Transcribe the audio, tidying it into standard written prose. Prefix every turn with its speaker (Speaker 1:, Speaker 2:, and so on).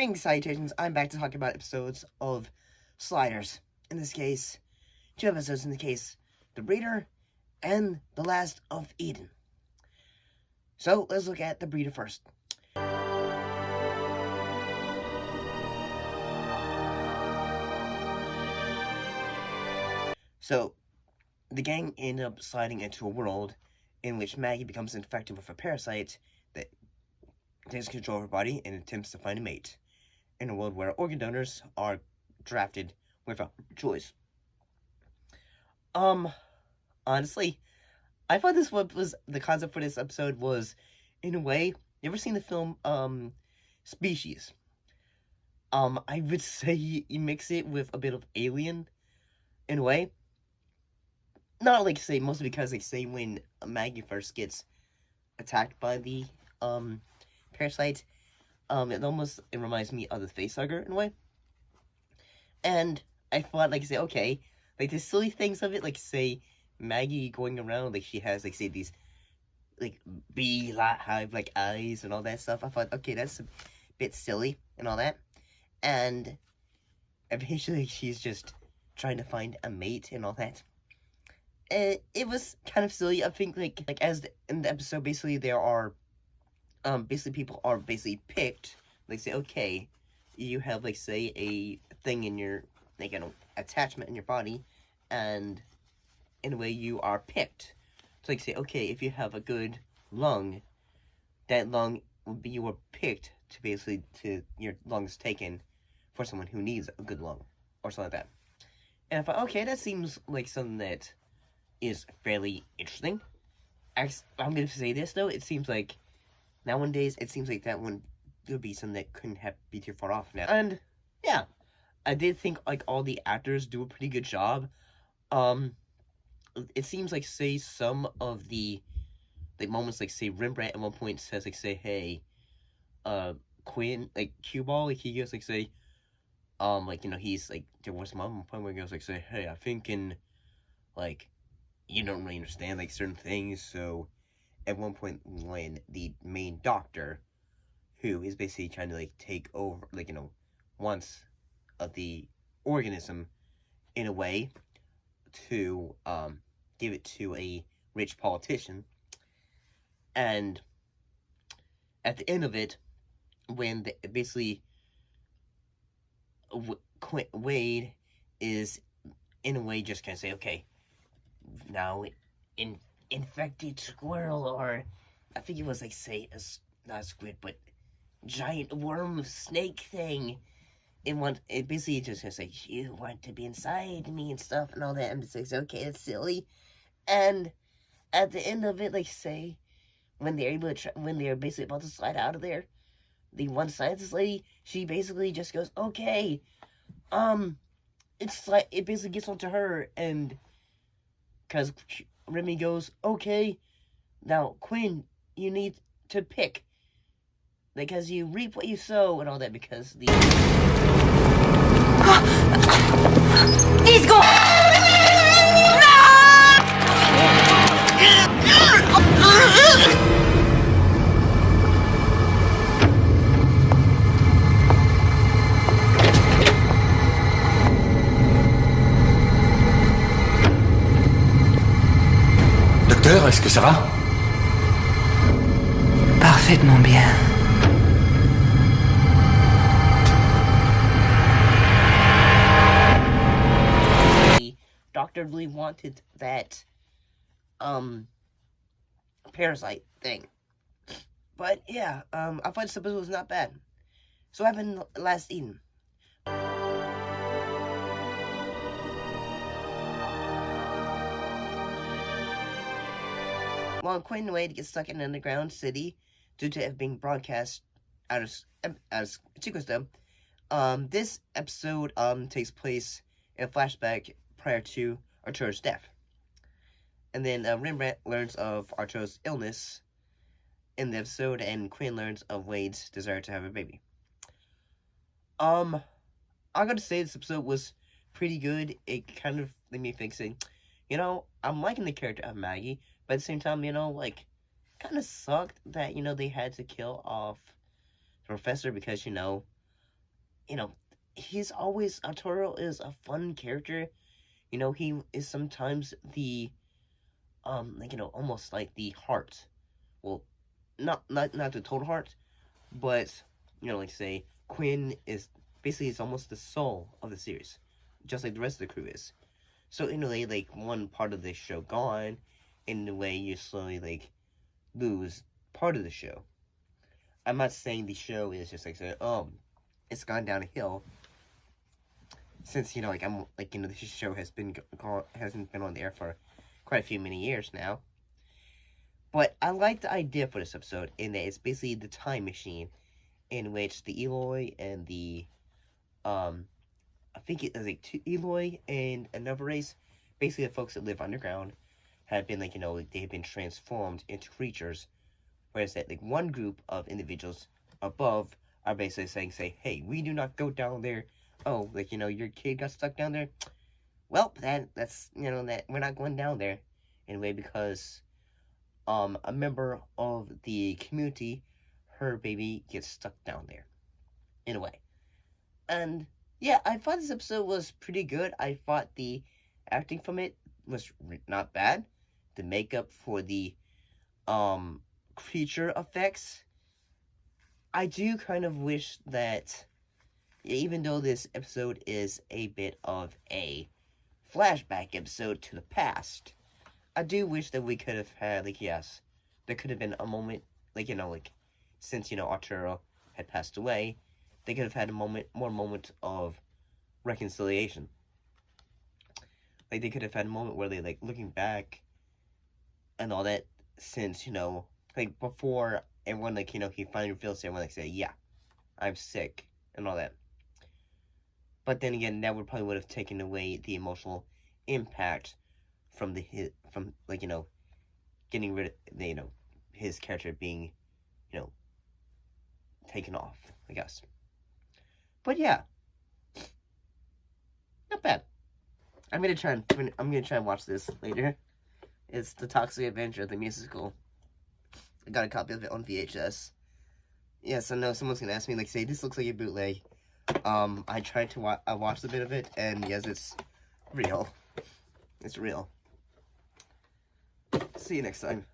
Speaker 1: Greetings, salutations. I'm back to talk about episodes of Sliders. In this case, 2 episodes in the case, The Breeder and The Last of Eden. So, let's look at The Breeder first. So, the gang end up sliding into a world in which Maggie becomes infected with a parasite that takes control of her body and attempts to find a mate, in a world where organ donors are drafted without choice. Honestly, I thought this was the concept for this episode was, in a way, you ever seen the film, Species? I would say you mix it with a bit of Alien, in a way. Not like, say, mostly because, like, say, when Maggie first gets attacked by the, parasite, it reminds me of the facehugger in a way. And I thought, like, say, okay, like, the silly things of it, like, say, Maggie going around, like, she has, like, say, these, like, beehive, like, eyes and all that stuff. I thought, okay, that's a bit silly and all that. And eventually she's just trying to find a mate and all that. It was kind of silly. I think, in the episode, basically, there are, basically, people are basically picked. Like, say, okay, you have, like, say, a thing in your, like, an attachment in your body, and, in a way, you are picked. So, like, say, okay, if you have a good lung, that lung, you were picked to, basically, your lungs taken for someone who needs a good lung, or something like that. And I thought, okay, that seems like something that is fairly interesting. I'm going to say this, though, it seems like nowadays, it seems like that one would be something that couldn't be too far off now. And, yeah, I did think, like, all the actors do a pretty good job. It seems like, say, some of the, like, moments, like, say, Rembrandt at one point says, like, say, hey, Quinn, like, cue ball, like, he goes, like, say, like, you know, he's, like, divorced mom, at one point where he goes, like, say, hey, I think like, you don't really understand, like, certain things, so at one point when the main doctor, who is basically trying to, like, take over, like, you know, wants of the organism, in a way, to, give it to a rich politician, and at the end of it, when basically, Wade is, in a way, just kind of say, okay, now, infected squirrel, or I think it was, like, say, not a squid, but giant worm snake thing. It basically just gonna say, you want to be inside me and stuff and all that. And it's like, okay, it's silly. And at the end of it, like, say, when they're able to, when they're basically about to slide out of there, the one scientist lady, she basically just goes, okay, it's like, it basically gets onto her, and because Remy goes, okay, now, Quinn, you need to pick, because you reap what you sow, and all that, because the...
Speaker 2: Disco!
Speaker 3: Docteur, est-ce que ça va?
Speaker 2: Parfaitement bien.
Speaker 1: The doctor really wanted that, parasite thing. But, yeah, I thought this episode was not bad. So what happened last Eden? While Quinn and Wade get stuck in an underground city due to it being broadcast out of Chiquisdom, this episode takes place in a flashback prior to Arturo's death. And then Rembrandt learns of Arturo's illness in the episode, and Quinn learns of Wade's desire to have a baby. I'm gonna say this episode was pretty good. It kind of made me think, saying, you know, I'm liking the character of Maggie, but at the same time, you know, like, kind of sucked that, you know, they had to kill off the professor because, you know, you know, he's always, Arturo is a fun character. You know, he is sometimes the, like, you know, almost like the heart. Well, not the total heart, but, you know, like, say, Quinn is, basically, it's almost the soul of the series. Just like the rest of the crew is. So, in a way, like, one part of the show gone, in a way, you slowly, like, lose part of the show. I'm not saying the show is just, like, it's gone down a hill. Since, you know, like, I'm, like, you know, this show hasn't been on the air for quite a few many years now. But I like the idea for this episode, in that it's basically the time machine, in which the Eloy and the, I think it was like Eloy and another race, basically the folks that live underground, have been, like, you know, they have been transformed into creatures, whereas that, like, one group of individuals above are basically saying, hey, we do not go down there. Oh, like, you know, your kid got stuck down there? Well, that's, you know, that we're not going down there, anyway, because, a member of the community, her baby gets stuck down there, in a way. And, yeah, I thought this episode was pretty good. I thought the acting from it was not bad. The makeup for the, creature effects, I do kind of wish that, even though this episode is a bit of a flashback episode to the past, I do wish that we could have had, like, yes, there could have been a moment, like, you know, like, since, you know, Arturo had passed away, they could have had more moment of reconciliation. Like, they could have had a moment where they, like, looking back and all that, since, you know, like, before everyone, like, you know, he finally reveals to everyone, like, say, yeah, I'm sick, and all that. But then again, that would have taken away the emotional impact from like, you know, getting rid of, you know, his character being, you know, taken off, I guess. But yeah, not bad. I'm gonna try and watch this later. It's The Toxic Avenger, the musical. I got a copy of it on VHS. Yes, I know someone's gonna ask me, like, say, this looks like a bootleg. I tried to I watched a bit of it, and yes, it's real. It's real. See you next time.